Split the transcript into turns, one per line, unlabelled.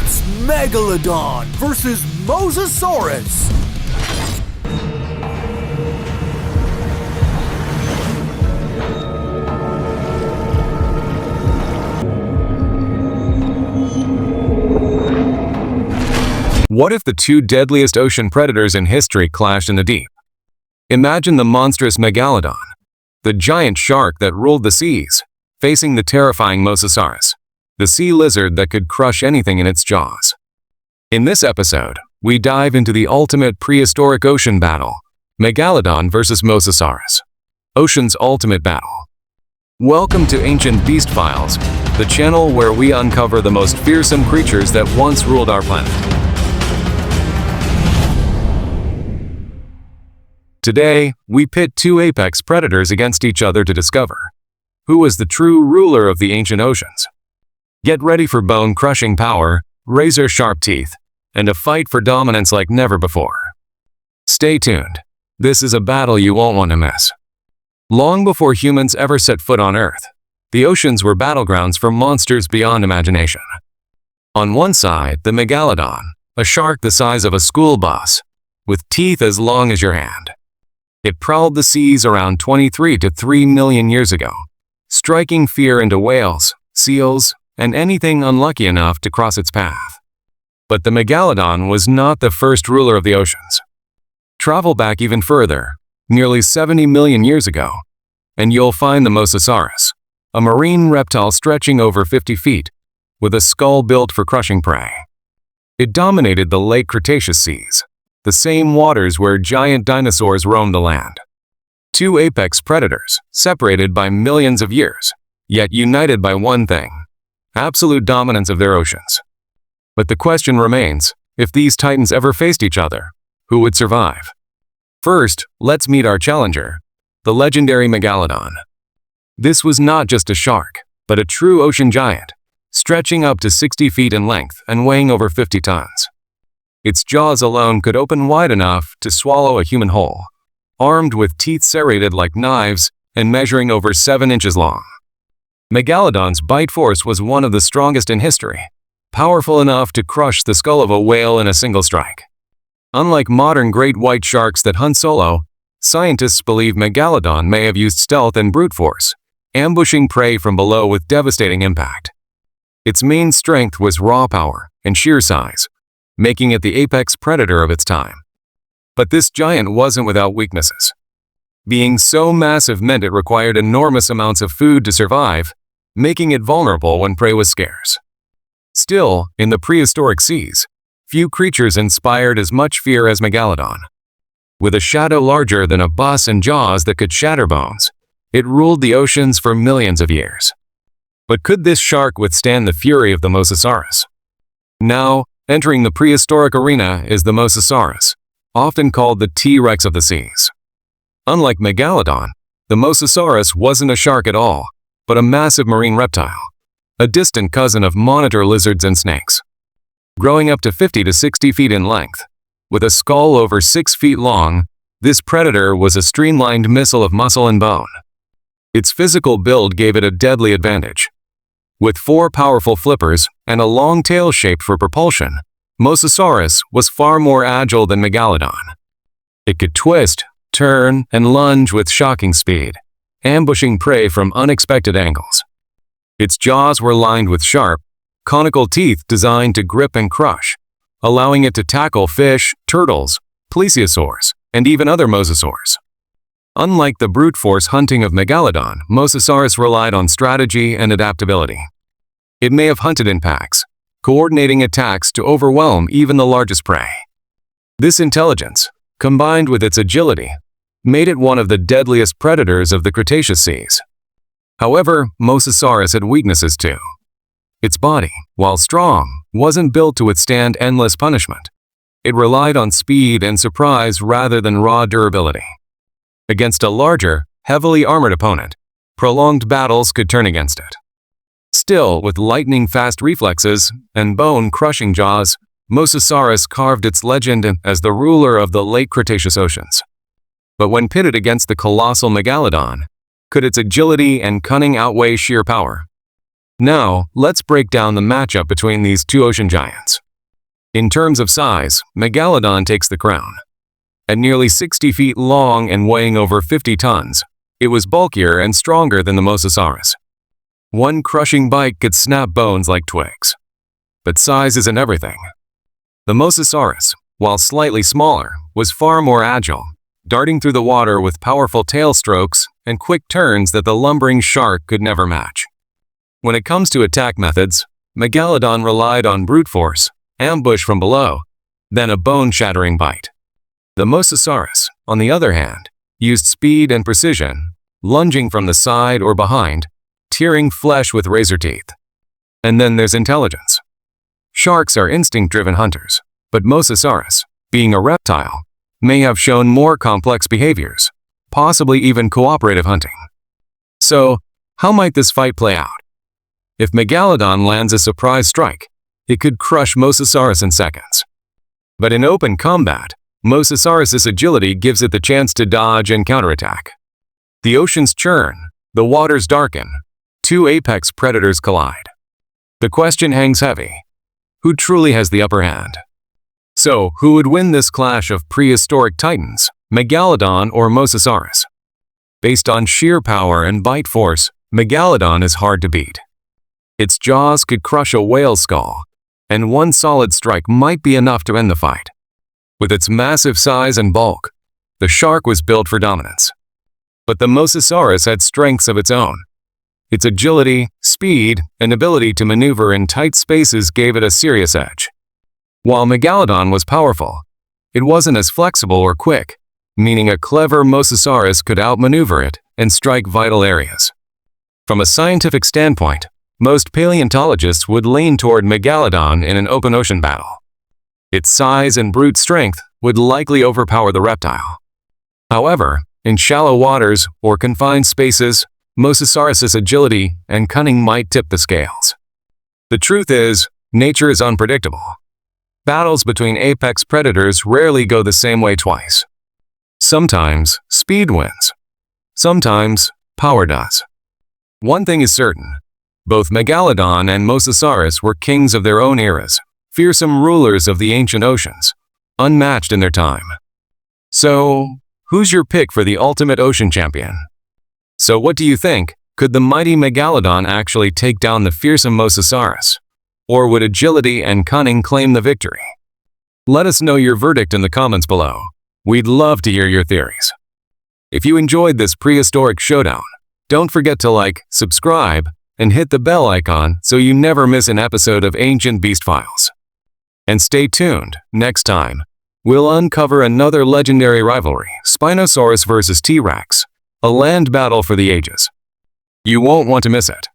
It's Megalodon versus Mosasaurus.
What if the two deadliest ocean predators in history clashed in the deep? Imagine the monstrous Megalodon, the giant shark that ruled the seas, facing the terrifying Mosasaurus, the sea lizard that could crush anything in its jaws. In this episode, we dive into the ultimate prehistoric ocean battle, Megalodon versus Mosasaurus, ocean's ultimate battle. Welcome to Ancient Beast Files, the channel where we uncover the most fearsome creatures that once ruled our planet. Today, we pit two apex predators against each other to discover who was the true ruler of the ancient oceans. Get ready for bone-crushing power, razor-sharp teeth, and a fight for dominance like never before. Stay tuned. This is a battle you won't want to miss. Long before humans ever set foot on Earth, the oceans were battlegrounds for monsters beyond imagination. On one side, the Megalodon, a shark the size of a school bus, with teeth as long as your hand. It prowled the seas around 23 to 3 million years ago, striking fear into whales, seals, and anything unlucky enough to cross its path. But the Megalodon was not the first ruler of the oceans. Travel back even further, nearly 70 million years ago, and you'll find the Mosasaurus, a marine reptile stretching over 50 feet, with a skull built for crushing prey. It dominated the late Cretaceous seas, the same waters where giant dinosaurs roamed the land. Two apex predators, separated by millions of years, yet united by one thing: absolute dominance of their oceans. But the question remains, if these titans ever faced each other, who would survive? First, let's meet our challenger, the legendary Megalodon. This was not just a shark, but a true ocean giant, stretching up to 60 feet in length and weighing over 50 tons. Its jaws alone could open wide enough to swallow a human whole, armed with teeth serrated like knives and measuring over 7 inches long. Megalodon's bite force was one of the strongest in history, powerful enough to crush the skull of a whale in a single strike. Unlike modern great white sharks that hunt solo, scientists believe Megalodon may have used stealth and brute force, ambushing prey from below with devastating impact. Its main strength was raw power and sheer size, making it the apex predator of its time. But this giant wasn't without weaknesses. Being so massive meant it required enormous amounts of food to survive, making it vulnerable when prey was scarce. Still, in the prehistoric seas, few creatures inspired as much fear as Megalodon. With a shadow larger than a bus and jaws that could shatter bones, it ruled the oceans for millions of years. But could this shark withstand the fury of the Mosasaurus? Now, entering the prehistoric arena is the Mosasaurus, often called the T-Rex of the seas. Unlike Megalodon, the Mosasaurus wasn't a shark at all, but a massive marine reptile, a distant cousin of monitor lizards and snakes. Growing up to 50 to 60 feet in length, with a skull over 6 feet long, this predator was a streamlined missile of muscle and bone. Its physical build gave it a deadly advantage. With 4 powerful flippers and a long tail shaped for propulsion, Mosasaurus was far more agile than Megalodon. It could twist, turn, and lunge with shocking speed, ambushing prey from unexpected angles. Its jaws were lined with sharp, conical teeth designed to grip and crush, allowing it to tackle fish, turtles, plesiosaurs, and even other mosasaurs. Unlike the brute force hunting of Megalodon, Mosasaurus relied on strategy and adaptability. It may have hunted in packs, coordinating attacks to overwhelm even the largest prey. This intelligence, combined with its agility, made it one of the deadliest predators of the Cretaceous seas. However, Mosasaurus had weaknesses too. Its body, while strong, wasn't built to withstand endless punishment. It relied on speed and surprise rather than raw durability. Against a larger, heavily armored opponent, prolonged battles could turn against it. Still, with lightning-fast reflexes and bone-crushing jaws, Mosasaurus carved its legend as the ruler of the late Cretaceous oceans. But when pitted against the colossal Megalodon, could its agility and cunning outweigh sheer power? Now, let's break down the matchup between these two ocean giants. In terms of size, Megalodon takes the crown. At nearly 60 feet long and weighing over 50 tons, it was bulkier and stronger than the Mosasaurus. One crushing bite could snap bones like twigs. But size isn't everything. The Mosasaurus, while slightly smaller, was far more agile, darting through the water with powerful tail strokes and quick turns that the lumbering shark could never match. When it comes to attack methods, Megalodon relied on brute force, ambush from below, then a bone-shattering bite. The Mosasaurus, on the other hand, used speed and precision, lunging from the side or behind, tearing flesh with razor teeth. And then there's intelligence. Sharks are instinct-driven hunters, but Mosasaurus, being a reptile, may have shown more complex behaviors, possibly even cooperative hunting. So, how might this fight play out? If Megalodon lands a surprise strike, it could crush Mosasaurus in seconds. But in open combat, Mosasaurus's agility gives it the chance to dodge and counterattack. The oceans churn, the waters darken, two apex predators collide. The question hangs heavy. Who truly has the upper hand? So, who would win this clash of prehistoric titans, Megalodon or Mosasaurus? Based on sheer power and bite force, Megalodon is hard to beat. Its jaws could crush a whale's skull, and one solid strike might be enough to end the fight. With its massive size and bulk, the shark was built for dominance. But the Mosasaurus had strengths of its own. Its agility, speed, and ability to maneuver in tight spaces gave it a serious edge. While Megalodon was powerful, it wasn't as flexible or quick, meaning a clever Mosasaurus could outmaneuver it and strike vital areas. From a scientific standpoint, most paleontologists would lean toward Megalodon in an open ocean battle. Its size and brute strength would likely overpower the reptile. However, in shallow waters or confined spaces, Mosasaurus's agility and cunning might tip the scales. The truth is, nature is unpredictable. Battles between apex predators rarely go the same way twice. Sometimes, speed wins. Sometimes, power does. One thing is certain. Both Megalodon and Mosasaurus were kings of their own eras, fearsome rulers of the ancient oceans, unmatched in their time. So, who's your pick for the ultimate ocean champion? So what do you think? Could the mighty Megalodon actually take down the fearsome Mosasaurus? Or would agility and cunning claim the victory? Let us know your verdict in the comments below. We'd love to hear your theories. If you enjoyed this prehistoric showdown, don't forget to like, subscribe, and hit the bell icon so you never miss an episode of Ancient Beast Files. And stay tuned, next time, we'll uncover another legendary rivalry, Spinosaurus versus T-Rex, a land battle for the ages. You won't want to miss it.